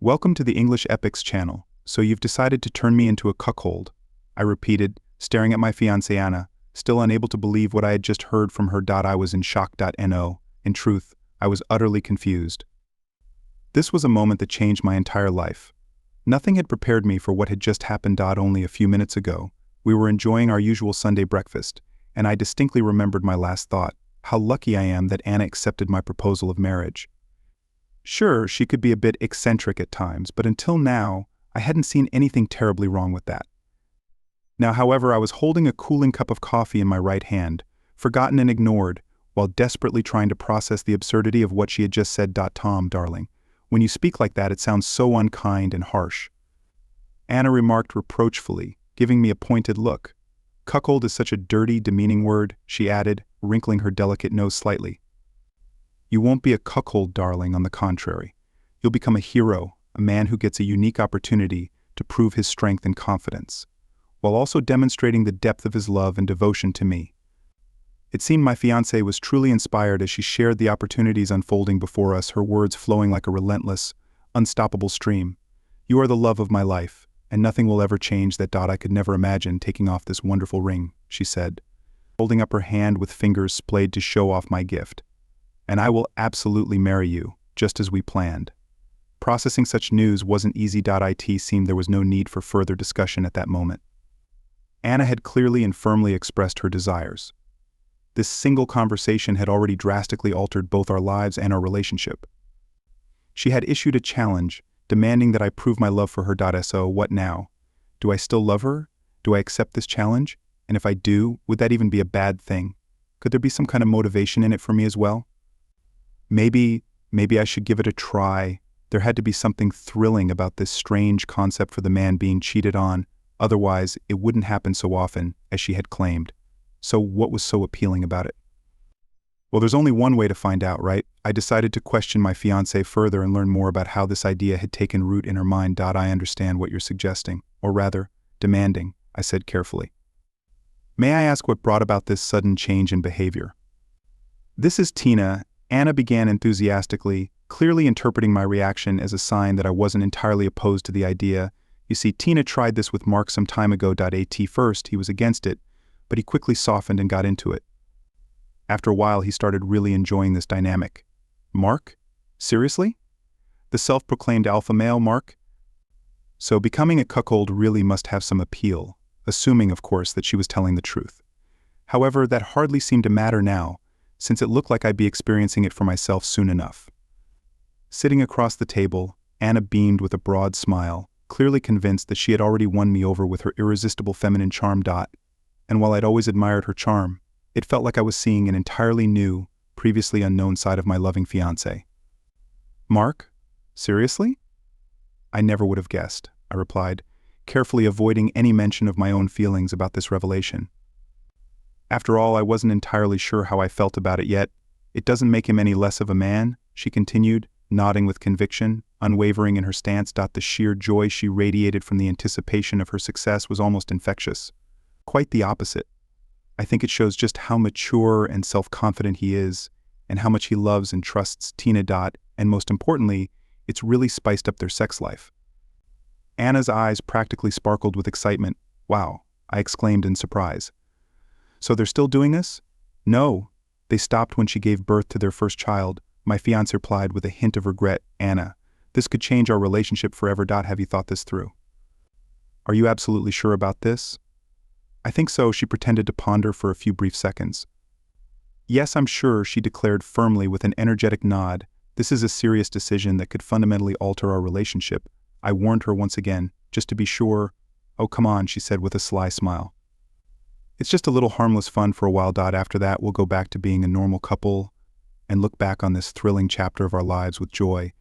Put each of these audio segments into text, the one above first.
Welcome to the English Epics channel. So you've decided to turn me into a cuckold, I repeated, staring at my fiancée Anna, still unable to believe what I had just heard from her. I was in shock. No. In truth, I was utterly confused. This was a moment that changed my entire life. Nothing had prepared me for what had just happened. Only a few minutes ago, we were enjoying our usual Sunday breakfast, and I distinctly remembered my last thought: how lucky I am that Anna accepted my proposal of marriage. Sure, she could be a bit eccentric at times, but until now, I hadn't seen anything terribly wrong with that. Now, however, I was holding a cooling cup of coffee in my right hand, forgotten and ignored, while desperately trying to process the absurdity of what she had just said. Tom, darling, when you speak like that, it sounds so unkind and harsh. Anna remarked reproachfully, giving me a pointed look. Cuckold is such a dirty, demeaning word, she added, wrinkling her delicate nose slightly. You won't be a cuckold, darling, on the contrary. You'll become a hero, a man who gets a unique opportunity to prove his strength and confidence, while also demonstrating the depth of his love and devotion to me. It seemed my fiancée was truly inspired as she shared the opportunities unfolding before us, her words flowing like a relentless, unstoppable stream. You are the love of my life, and nothing will ever change that. I could never imagine taking off this wonderful ring, she said, holding up her hand with fingers splayed to show off my gift. And I will absolutely marry you, just as we planned. Processing such news wasn't easy. It seemed there was no need for further discussion at that moment. Anna had clearly and firmly expressed her desires. This single conversation had already drastically altered both our lives and our relationship. She had issued a challenge, demanding that I prove my love for her. So what now? Do I still love her? Do I accept this challenge? And if I do, would that even be a bad thing? Could there be some kind of motivation in it for me as well? Maybe I should give it a try. There had to be something thrilling about this strange concept for the man being cheated on. Otherwise, it wouldn't happen so often, as she had claimed. So what was so appealing about it? Well, there's only one way to find out, right? I decided to question my fiancée further and learn more about how this idea had taken root in her mind. I understand what you're suggesting, or rather, demanding, I said carefully. May I ask what brought about this sudden change in behavior? This is Tina. Anna began enthusiastically, clearly interpreting my reaction as a sign that I wasn't entirely opposed to the idea. You see, Tina tried this with Mark some time ago. At first, he was against it, but he quickly softened and got into it. After a while, he started really enjoying this dynamic. Mark? Seriously? The self-proclaimed alpha male, Mark? So becoming a cuckold really must have some appeal, assuming, of course, that she was telling the truth. However, that hardly seemed to matter now, since it looked like I'd be experiencing it for myself soon enough. Sitting across the table, Anna beamed with a broad smile, clearly convinced that she had already won me over with her irresistible feminine charm. And while I'd always admired her charm, it felt like I was seeing an entirely new, previously unknown side of my loving fiancé. Mark? Seriously? I never would have guessed, I replied, carefully avoiding any mention of my own feelings about this revelation. After all, I wasn't entirely sure how I felt about it yet. It doesn't make him any less of a man, she continued, nodding with conviction, unwavering in her stance. The sheer joy she radiated from the anticipation of her success was almost infectious. Quite the opposite. I think it shows just how mature and self-confident he is, and how much he loves and trusts Tina. And most importantly, it's really spiced up their sex life. Anna's eyes practically sparkled with excitement. Wow, I exclaimed in surprise. So they're still doing this? No, they stopped when she gave birth to their first child, my fiancé replied with a hint of regret. Anna, this could change our relationship forever. Have you thought this through? Are you absolutely sure about this? I think so, she pretended to ponder for a few brief seconds. Yes, I'm sure, she declared firmly with an energetic nod. This is a serious decision that could fundamentally alter our relationship. I warned her once again, just to be sure. Oh, come on, she said with a sly smile. It's just a little harmless fun for a while. After that, we'll go back to being a normal couple and look back on this thrilling chapter of our lives with joy.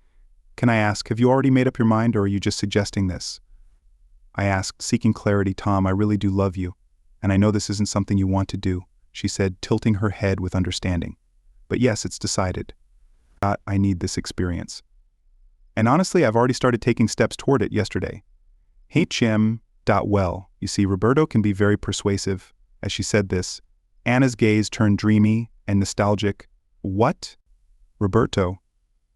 Can I ask, have you already made up your mind, or are you just suggesting this? I asked, seeking clarity. Tom, I really do love you, and I know this isn't something you want to do, she said, tilting her head with understanding. But yes, it's decided. I need this experience. And honestly, I've already started taking steps toward it yesterday. Hey, Jim. Well, you see, Roberto can be very persuasive. As she said this, Anna's gaze turned dreamy and nostalgic. What? Roberto?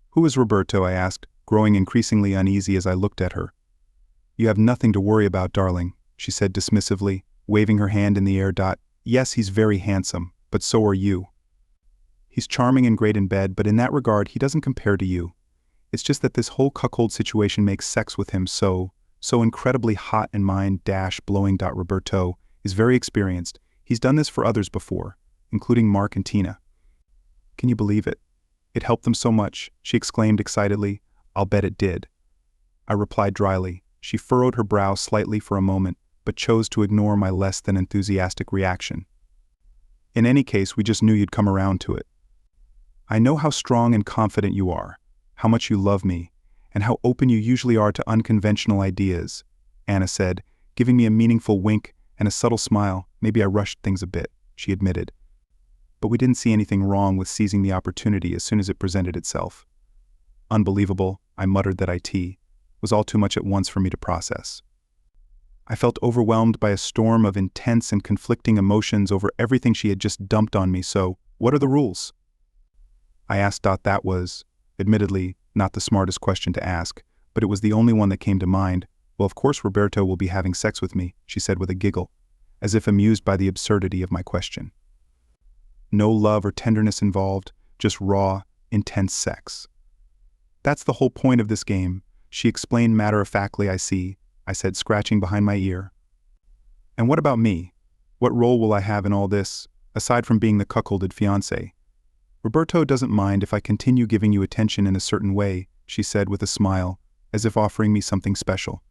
Who is Roberto? I asked, growing increasingly uneasy as I looked at her. "You have nothing to worry about, darling," she said dismissively, waving her hand in the air. "Yes, he's very handsome, but so are you. He's charming and great in bed, but in that regard he doesn't compare to you. It's just that this whole cuckold situation makes sex with him so incredibly hot, and mind-blowing. Roberto is very experienced. He's done this for others before, including Mark and Tina." "Can you believe it? It helped them so much," she exclaimed excitedly. "I'll bet it did," I replied dryly. She furrowed her brow slightly for a moment, but chose to ignore my less than enthusiastic reaction. "In any case, we just knew you'd come around to it. I know how strong and confident you are, how much you love me, and how open you usually are to unconventional ideas," Anna said, giving me a meaningful wink and a subtle smile. "Maybe I rushed things a bit," she admitted. "But we didn't see anything wrong with seizing the opportunity as soon as it presented itself." Unbelievable, I muttered. That it was all too much at once for me to process. I felt overwhelmed by a storm of intense and conflicting emotions over everything she had just dumped on me. "So, what are the rules?" I asked. That was, admittedly, not the smartest question to ask, but it was the only one that came to mind. "Well, of course Roberto will be having sex with me," she said with a giggle, as if amused by the absurdity of my question. "No love or tenderness involved, just raw, intense sex. That's the whole point of this game," she explained matter-of-factly. "I see," I said, scratching behind my ear. "And what about me? What role will I have in all this, aside from being the cuckolded fiancé?" "Roberto doesn't mind if I continue giving you attention in a certain way," she said with a smile, as if offering me something special.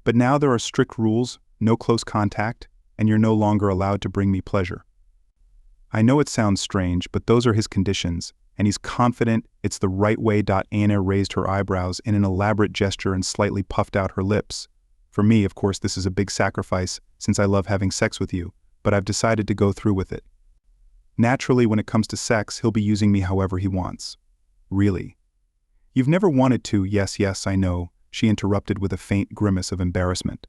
"But now there are strict rules, no close contact, and you're no longer allowed to bring me pleasure." I know it sounds strange, but those are his conditions, and he's confident it's the right way. Anna raised her eyebrows in an elaborate gesture and slightly puffed out her lips. "For me, of course, this is a big sacrifice, since I love having sex with you, but I've decided to go through with it. Naturally, when it comes to sex, he'll be using me however he wants." "Really? You've never wanted to?" Yes, I know," she interrupted with a faint grimace of embarrassment.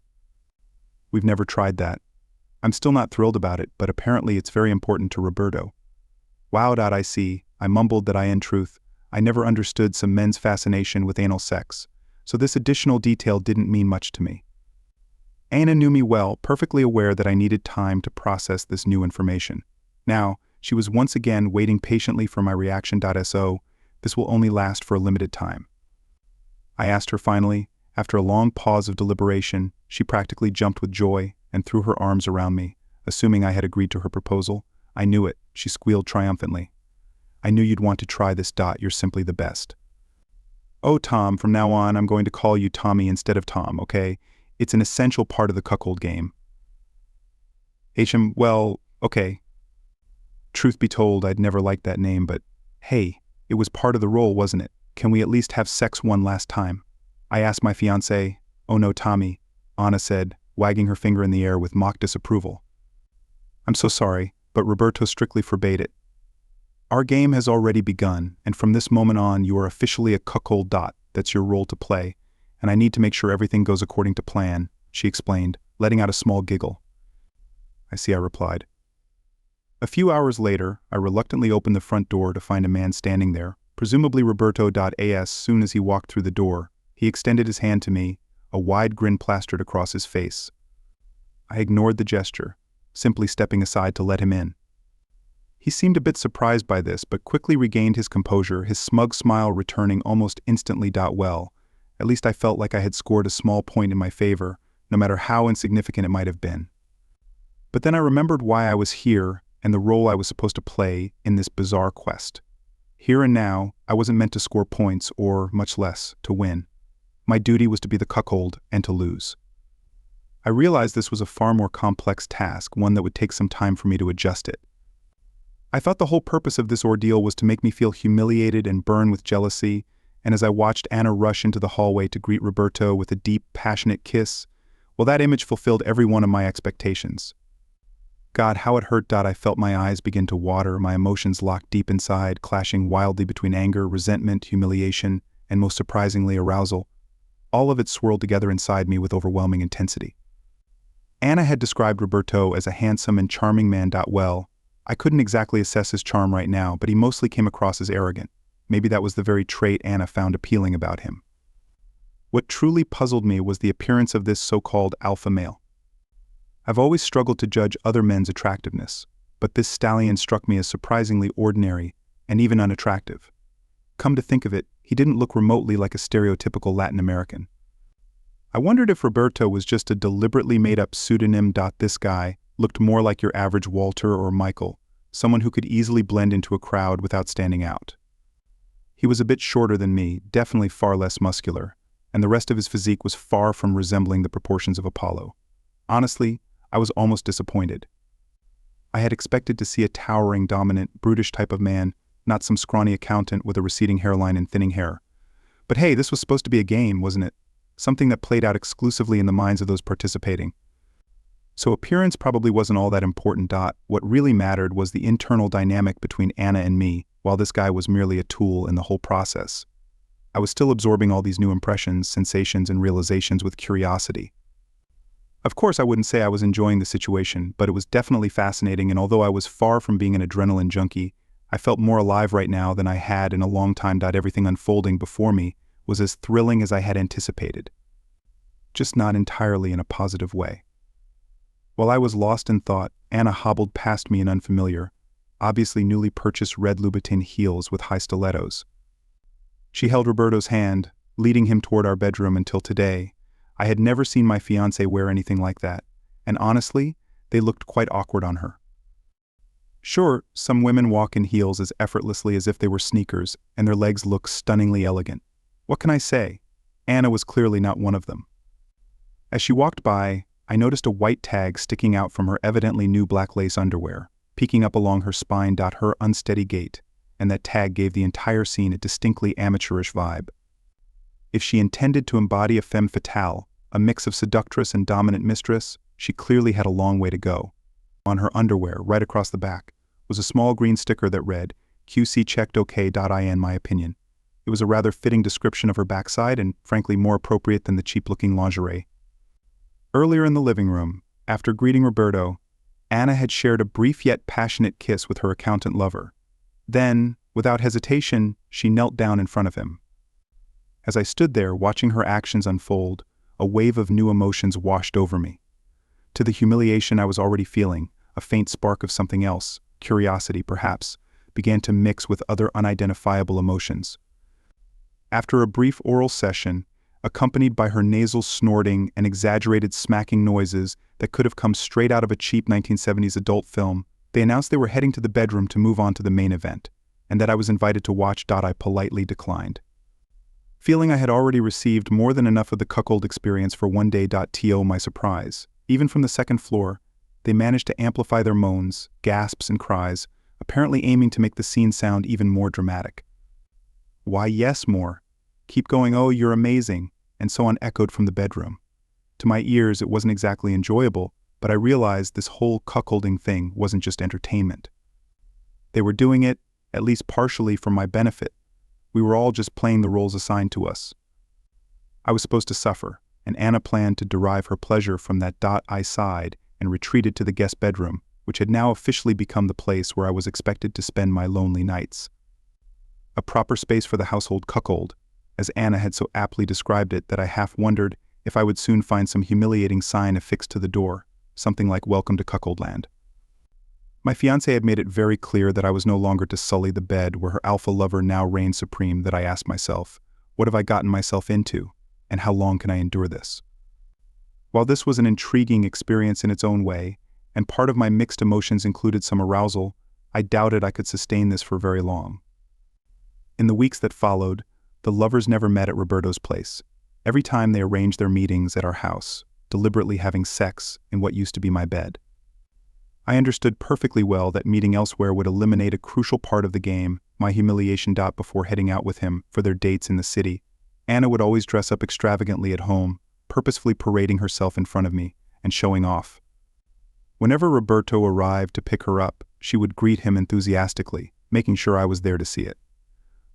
"We've never tried that. I'm still not thrilled about it, but apparently it's very important to Roberto." "Wow. I see," I mumbled. In truth, I never understood some men's fascination with anal sex, so this additional detail didn't mean much to me. Anna knew me well, perfectly aware that I needed time to process this new information. Now, she was once again waiting patiently for my reaction. "So, this will only last for a limited time?" I asked her finally. After a long pause of deliberation, she practically jumped with joy and threw her arms around me, assuming I had agreed to her proposal. "I knew it," she squealed triumphantly. "I knew you'd want to try this. You're simply the best." "Oh, Tom, from now on I'm going to call you Tommy instead of Tom, okay? It's an essential part of the cuckold game." "Well, okay." Truth be told, I'd never liked that name, but hey, it was part of the role, wasn't it? "Can we at least have sex one last time?" I asked my fiancé. "Oh no, Tommy," Anna said, wagging her finger in the air with mock disapproval. "I'm so sorry, but Roberto strictly forbade it. Our game has already begun, and from this moment on you are officially a cuckold. That's your role to play, and I need to make sure everything goes according to plan," she explained, letting out a small giggle. "I see," I replied. A few hours later, I reluctantly opened the front door to find a man standing there, presumably Roberto. As soon as he walked through the door, he extended his hand to me, a wide grin plastered across his face. I ignored the gesture, simply stepping aside to let him in. He seemed a bit surprised by this, but quickly regained his composure, his smug smile returning almost instantly. Well, at least I felt like I had scored a small point in my favor, no matter how insignificant it might have been. But then I remembered why I was here and the role I was supposed to play in this bizarre quest. Here and now, I wasn't meant to score points or, much less, to win. My duty was to be the cuckold and to lose. I realized this was a far more complex task, one that would take some time for me to adjust it. I thought the whole purpose of this ordeal was to make me feel humiliated and burn with jealousy, and as I watched Anna rush into the hallway to greet Roberto with a deep, passionate kiss, well, that image fulfilled every one of my expectations. God, how it hurt. I felt my eyes begin to water, my emotions locked deep inside, clashing wildly between anger, resentment, humiliation, and most surprisingly, arousal. All of it swirled together inside me with overwhelming intensity. Anna had described Roberto as a handsome and charming man. Well, I couldn't exactly assess his charm right now, but he mostly came across as arrogant. maybe that was the very trait Anna found appealing about him. What truly puzzled me was the appearance of this so-called alpha male. I've always struggled to judge other men's attractiveness, but this stallion struck me as surprisingly ordinary and even unattractive. Come to think of it, he didn't look remotely like a stereotypical Latin American. I wondered if Roberto was just a deliberately made-up pseudonym. This guy looked more like your average Walter or Michael, someone who could easily blend into a crowd without standing out. He was a bit shorter than me, definitely far less muscular, and the rest of his physique was far from resembling the proportions of Apollo. Honestly, I was almost disappointed. I had expected to see a towering, dominant, brutish type of man, not some scrawny accountant with a receding hairline and thinning hair. But hey, this was supposed to be a game, wasn't it? Something that played out exclusively in the minds of those participating. So appearance probably wasn't all that important. What really mattered was the internal dynamic between Anna and me, while this guy was merely a tool in the whole process. I was still absorbing all these new impressions, sensations, and realizations with curiosity. Of course, I wouldn't say I was enjoying the situation, but it was definitely fascinating, and although I was far from being an adrenaline junkie, I felt more alive right now than I had in a long time. Everything unfolding before me was as thrilling as I had anticipated, just not entirely in a positive way. While I was lost in thought, Anna hobbled past me in unfamiliar, obviously newly purchased red Louboutin heels with high stilettos. She held Roberto's hand, leading him toward our bedroom. Until today, I had never seen my fiancé wear anything like that, and honestly, they looked quite awkward on her. Sure, some women walk in heels as effortlessly as if they were sneakers, and their legs look stunningly elegant. What can I say? Anna was clearly not one of them. As she walked by, I noticed a white tag sticking out from her evidently new black lace underwear, peeking up along her spine. Her unsteady gait, and that tag gave the entire scene a distinctly amateurish vibe. If she intended to embody a femme fatale, a mix of seductress and dominant mistress, she clearly had a long way to go. On her underwear, right across the back, was a small green sticker that read, "QC checked OK. In my opinion." It was a rather fitting description of her backside and, frankly, more appropriate than the cheap-looking lingerie. Earlier in the living room, after greeting Roberto, Anna had shared a brief yet passionate kiss with her accountant lover. Then, without hesitation, she knelt down in front of him. As I stood there watching her actions unfold, a wave of new emotions washed over me. To the humiliation I was already feeling, a faint spark of something else, curiosity perhaps, began to mix with other unidentifiable emotions. After a brief oral session, accompanied by her nasal snorting and exaggerated smacking noises that could have come straight out of a cheap 1970s adult film, they announced they were heading to the bedroom to move on to the main event, and that I was invited to watch. I politely declined. Feeling I had already received more than enough of the cuckold experience for one day. To my surprise, even from the second floor, they managed to amplify their moans, gasps, and cries, apparently aiming to make the scene sound even more dramatic. "Why, yes, more. Keep going, oh, you're amazing," and so on echoed from the bedroom. To my ears, it wasn't exactly enjoyable, but I realized this whole cuckolding thing wasn't just entertainment. They were doing it, at least partially, for my benefit. We were all just playing the roles assigned to us. I was supposed to suffer, and Anna planned to derive her pleasure from that. I sighed and retreated to the guest bedroom, which had now officially become the place where I was expected to spend my lonely nights. A proper space for the household cuckold, as Anna had so aptly described it that I half wondered if I would soon find some humiliating sign affixed to the door, something like "Welcome to Cuckoldland." My fiancé had made it very clear that I was no longer to sully the bed where her alpha lover now reigned supreme. That I asked myself, what have I gotten myself into, and how long can I endure this? While this was an intriguing experience in its own way, and part of my mixed emotions included some arousal, I doubted I could sustain this for very long. In the weeks that followed, the lovers never met at Roberto's place. Every time they arranged their meetings at our house, deliberately having sex in what used to be my bed. I understood perfectly well that meeting elsewhere would eliminate a crucial part of the game, my humiliation. Before heading out with him for their dates in the city, Anna would always dress up extravagantly at home, purposefully parading herself in front of me and showing off. Whenever Roberto arrived to pick her up, she would greet him enthusiastically, making sure I was there to see it.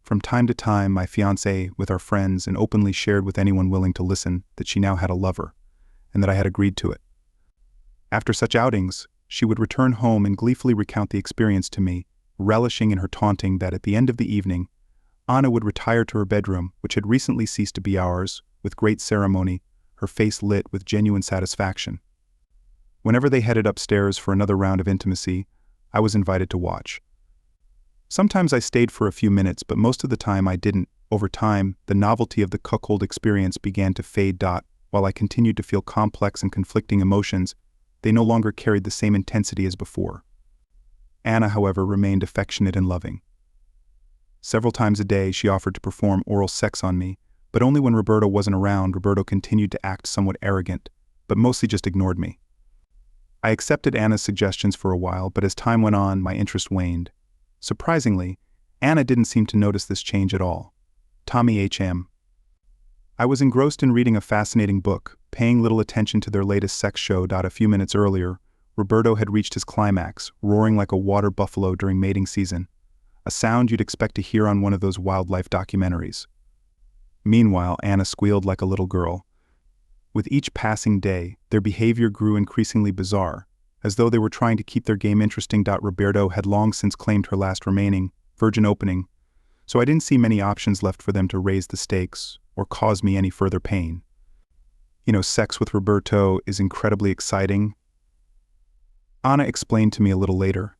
From time to time, my fiancé, with our friends, and openly shared with anyone willing to listen that she now had a lover, and that I had agreed to it. After such outings, she would return home and gleefully recount the experience to me, relishing in her taunting that at the end of the evening, Anna would retire to her bedroom, which had recently ceased to be ours, with great ceremony, her face lit with genuine satisfaction. Whenever they headed upstairs for another round of intimacy, I was invited to watch. Sometimes I stayed for a few minutes, but most of the time I didn't. Over time, the novelty of the cuckold experience began to fade. While I continued to feel complex and conflicting emotions, they no longer carried the same intensity as before. Anna, however, remained affectionate and loving. Several times a day, she offered to perform oral sex on me, but only when Roberto wasn't around. Roberto continued to act somewhat arrogant, but mostly just ignored me. I accepted Anna's suggestions for a while, but as time went on, my interest waned. Surprisingly, Anna didn't seem to notice this change at all. Tommy H.M. I was engrossed in reading a fascinating book, paying little attention to their latest sex show. A few minutes earlier, Roberto had reached his climax, roaring like a water buffalo during mating season, a sound you'd expect to hear on one of those wildlife documentaries. Meanwhile, Anna squealed like a little girl. With each passing day, their behavior grew increasingly bizarre, as though they were trying to keep their game interesting. Roberto had long since claimed her last remaining, virgin opening, so I didn't see many options left for them to raise the stakes or cause me any further pain. Sex with Roberto is incredibly exciting. Anna explained to me a little later.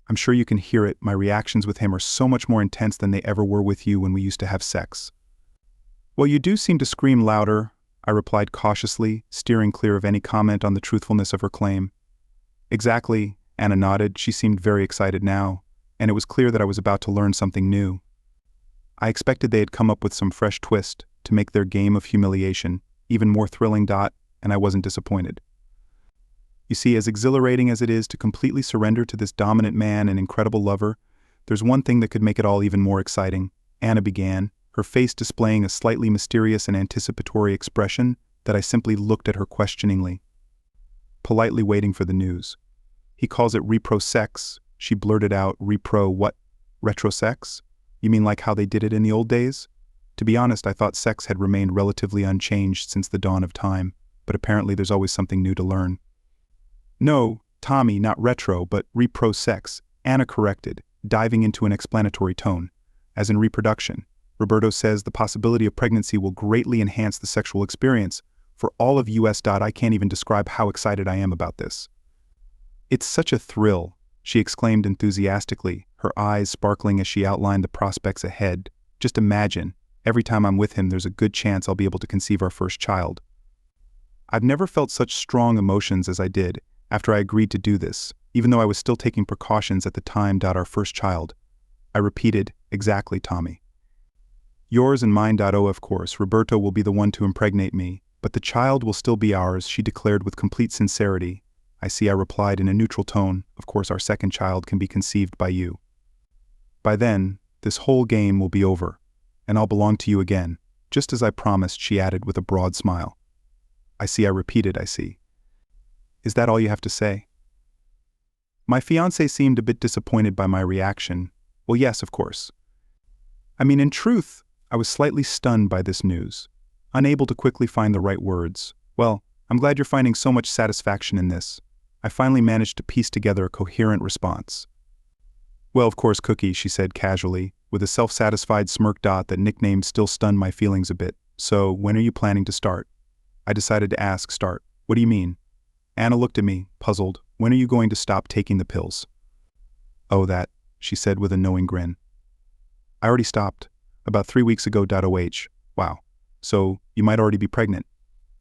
I'm sure you can hear it, my reactions with him are so much more intense than they ever were with you when we used to have sex. Well, you do seem to scream louder, I replied cautiously, steering clear of any comment on the truthfulness of her claim. Exactly, Anna nodded. She seemed very excited now, and it was clear that I was about to learn something new. I expected they had come up with some fresh twist to make their game of humiliation even more thrilling. And I wasn't disappointed. You see, as exhilarating as it is to completely surrender to this dominant man and incredible lover, there's one thing that could make it all even more exciting, Anna began, her face displaying a slightly mysterious and anticipatory expression that I simply looked at her questioningly, politely waiting for the news. He calls it repro sex, she blurted out. Repro what? Retro sex? You mean like how they did it in the old days? To be honest, I thought sex had remained relatively unchanged since the dawn of time, but apparently there's always something new to learn. No, Tommy, not retro, but repro sex, Anna corrected, diving into an explanatory tone. As in reproduction, Roberto says the possibility of pregnancy will greatly enhance the sexual experience for all of us. I can't even describe how excited I am about this. It's such a thrill, she exclaimed enthusiastically, her eyes sparkling as she outlined the prospects ahead. Just imagine, every time I'm with him there's a good chance I'll be able to conceive our first child. I've never felt such strong emotions as I did after I agreed to do this, even though I was still taking precautions at the time. Our first child. I repeated, exactly, Tommy. Yours and mine. Oh, of course, Roberto will be the one to impregnate me, but the child will still be ours, she declared with complete sincerity. I see, I replied in a neutral tone. Of course, our second child can be conceived by you. By then, this whole game will be over, and I'll belong to you again, just as I promised, she added with a broad smile. I see, I repeated, I see. Is that all you have to say? My fiancé seemed a bit disappointed by my reaction. Well, yes, of course. I mean, in truth, I was slightly stunned by this news, unable to quickly find the right words. Well, I'm glad you're finding so much satisfaction in this. I finally managed to piece together a coherent response. Well, of course, Cookie, she said casually, with a self-satisfied smirk. That nickname still stunned my feelings a bit. So, when are you planning to start? I decided to ask. Start? What do you mean? Anna looked at me, puzzled. When are you going to stop taking the pills? Oh, that, she said with a knowing grin. I already stopped. About 3 weeks ago. Wow. So, you might already be pregnant.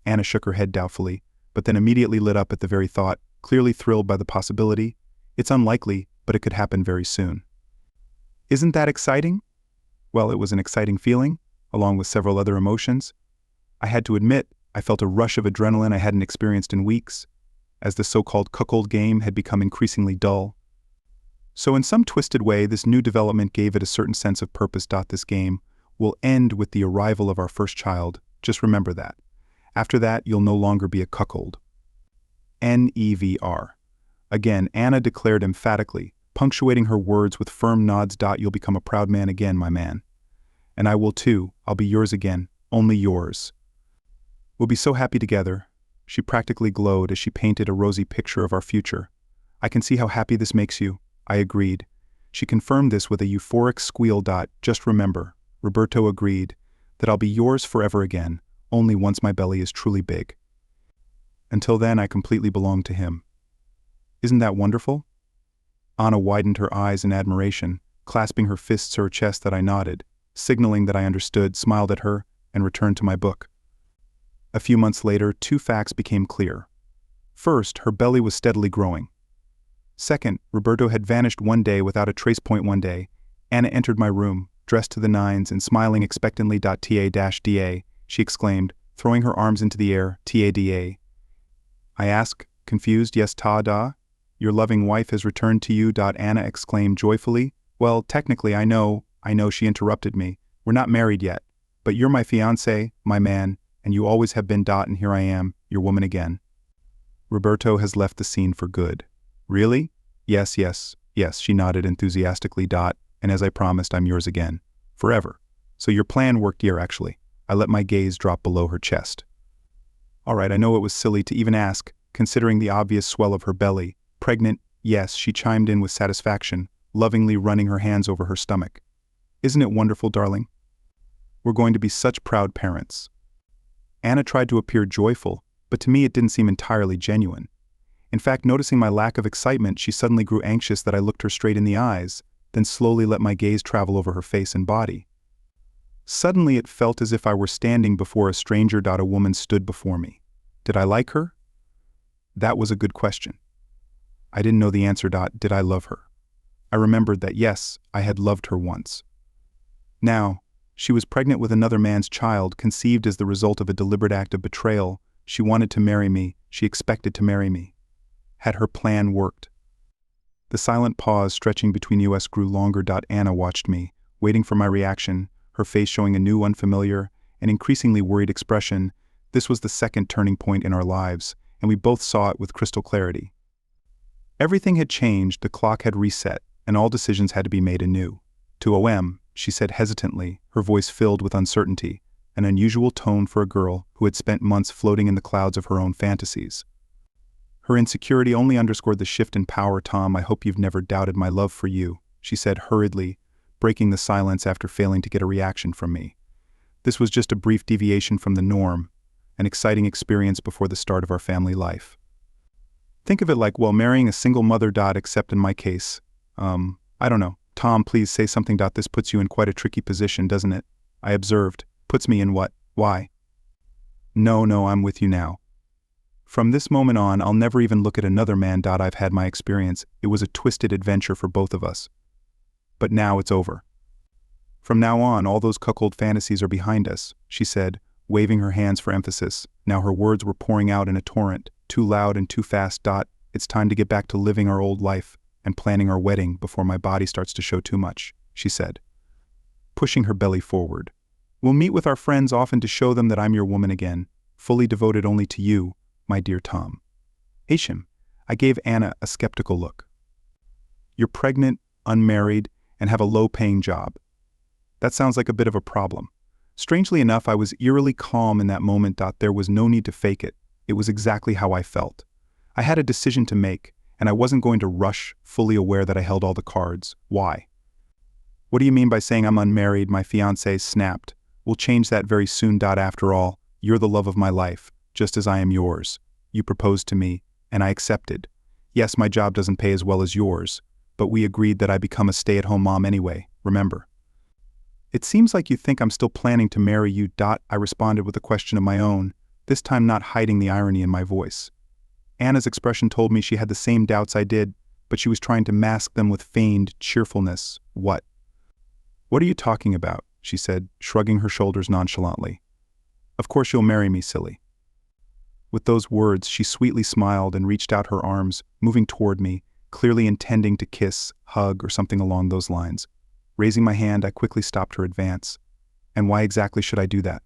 Anna shook her head doubtfully, but then immediately lit up at the very thought, clearly thrilled by the possibility. It's unlikely, but it could happen very soon. Isn't that exciting? Well, it was an exciting feeling, along with several other emotions. I had to admit, I felt a rush of adrenaline I hadn't experienced in weeks, as the so-called cuckold game had become increasingly dull. So in some twisted way, this new development gave it a certain sense of purpose. This game will end with the arrival of our first child. Just remember that. After that, you'll no longer be a cuckold. Never. Again, Anna declared emphatically, punctuating her words with firm nods. You'll become a proud man again, my man. And I will too. I'll be yours again, only yours. We'll be so happy together. She practically glowed as she painted a rosy picture of our future. I can see how happy this makes you, I agreed, She confirmed this with a euphoric squeal. Just remember, Roberto agreed, that I'll be yours forever again, only once my belly is truly big. Until then, I completely belong to him. Isn't that wonderful? Anna widened her eyes in admiration, clasping her fists to her chest. That I nodded, signaling that I understood, smiled at her, and returned to my book. A few months later, two facts became clear. First, her belly was steadily growing. Second, Roberto had vanished one day without a trace point. One day, Anna entered my room, dressed to the nines and smiling expectantly. Ta-da, she exclaimed, throwing her arms into the air. Ta-da. I asked, confused. Yes, ta-da? Your loving wife has returned to you. Anna exclaimed joyfully. Well, technically, I know, she interrupted me. We're not married yet, but you're my fiancé, my man, and you always have been. And here I am, your woman again. Roberto has left the scene for good. Really? Yes, she nodded enthusiastically. And as I promised, I'm yours again. Forever. So your plan worked here, actually. I let my gaze drop below her chest. All right, I know it was silly to even ask, considering the obvious swell of her belly. Pregnant? Yes, she chimed in with satisfaction, lovingly running her hands over her stomach. Isn't it wonderful, darling? We're going to be such proud parents. Anna tried to appear joyful, but to me it didn't seem entirely genuine. In fact, noticing my lack of excitement, she suddenly grew anxious that I looked her straight in the eyes, then slowly let my gaze travel over her face and body. Suddenly it felt as if I were standing before a stranger. A woman stood before me. Did I like her? That was a good question. I didn't know the answer. Did I love her? I remembered that yes, I had loved her once. Now, she was pregnant with another man's child, conceived as the result of a deliberate act of betrayal. She wanted to marry me. She expected to marry me. Had her plan worked? The silent pause stretching between us grew longer. Anna watched me, waiting for my reaction, her face showing a new, unfamiliar, and increasingly worried expression. This was the second turning point in our lives, and we both saw it with crystal clarity. Everything had changed, the clock had reset, and all decisions had to be made anew. She said hesitantly, her voice filled with uncertainty, an unusual tone for a girl who had spent months floating in the clouds of her own fantasies. Her insecurity only underscored the shift in power. Tom, I hope you've never doubted my love for you, she said hurriedly, breaking the silence after failing to get a reaction from me. This was just a brief deviation from the norm, an exciting experience before the start of our family life. Think of it like, well, marrying a single mother. Except in my case. I don't know. Tom, please say something. This puts you in quite a tricky position, doesn't it? I observed. Puts me in what? Why? No, I'm with you now. From this moment on, I'll never even look at another man. I've had my experience. It was a twisted adventure for both of us. But now it's over. From now on, all those cuckold fantasies are behind us, she said, waving her hands for emphasis. Now her words were pouring out in a torrent, too loud and too fast. It's time to get back to living our old life and planning our wedding before my body starts to show too much, she said, pushing her belly forward. We'll meet with our friends often to show them that I'm your woman again, fully devoted only to you, my dear Tom. Ashim, I gave Anna a skeptical look. You're pregnant, unmarried, and have a low-paying job. That sounds like a bit of a problem. Strangely enough, I was eerily calm in that moment. There was no need to fake it. It was exactly how I felt. I had a decision to make, and I wasn't going to rush, fully aware that I held all the cards. Why? What do you mean by saying I'm unmarried? My fiancé snapped. We'll change that very soon. After all, you're the love of my life, just as I am yours. You proposed to me, and I accepted. Yes, my job doesn't pay as well as yours, but we agreed that I become a stay-at-home mom anyway, remember? It seems like you think I'm still planning to marry you. I responded with a question of my own, this time not hiding the irony in my voice. Anna's expression told me she had the same doubts I did, but she was trying to mask them with feigned cheerfulness. What? What are you talking about? She said, shrugging her shoulders nonchalantly. Of course you'll marry me, silly. With those words, she sweetly smiled and reached out her arms, moving toward me, clearly intending to kiss, hug, or something along those lines. Raising my hand, I quickly stopped her advance. And why exactly should I do that?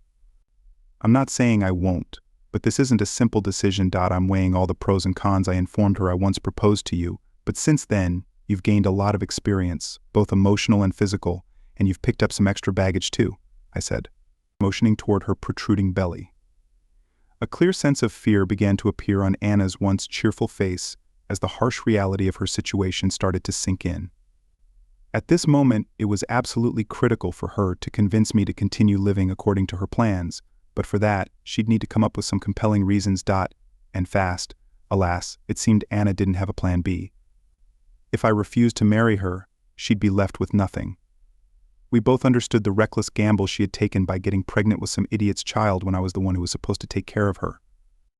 I'm not saying I won't, but this isn't a simple decision. I'm weighing all the pros and cons. I informed her I once proposed to you, but since then, you've gained a lot of experience, both emotional and physical, and you've picked up some extra baggage too, I said, motioning toward her protruding belly. A clear sense of fear began to appear on Anna's once cheerful face as the harsh reality of her situation started to sink in. At this moment, it was absolutely critical for her to convince me to continue living according to her plans, but for that, she'd need to come up with some compelling reasons. And fast. Alas, it seemed Anna didn't have a plan B. If I refused to marry her, she'd be left with nothing. We both understood the reckless gamble she had taken by getting pregnant with some idiot's child when I was the one who was supposed to take care of her.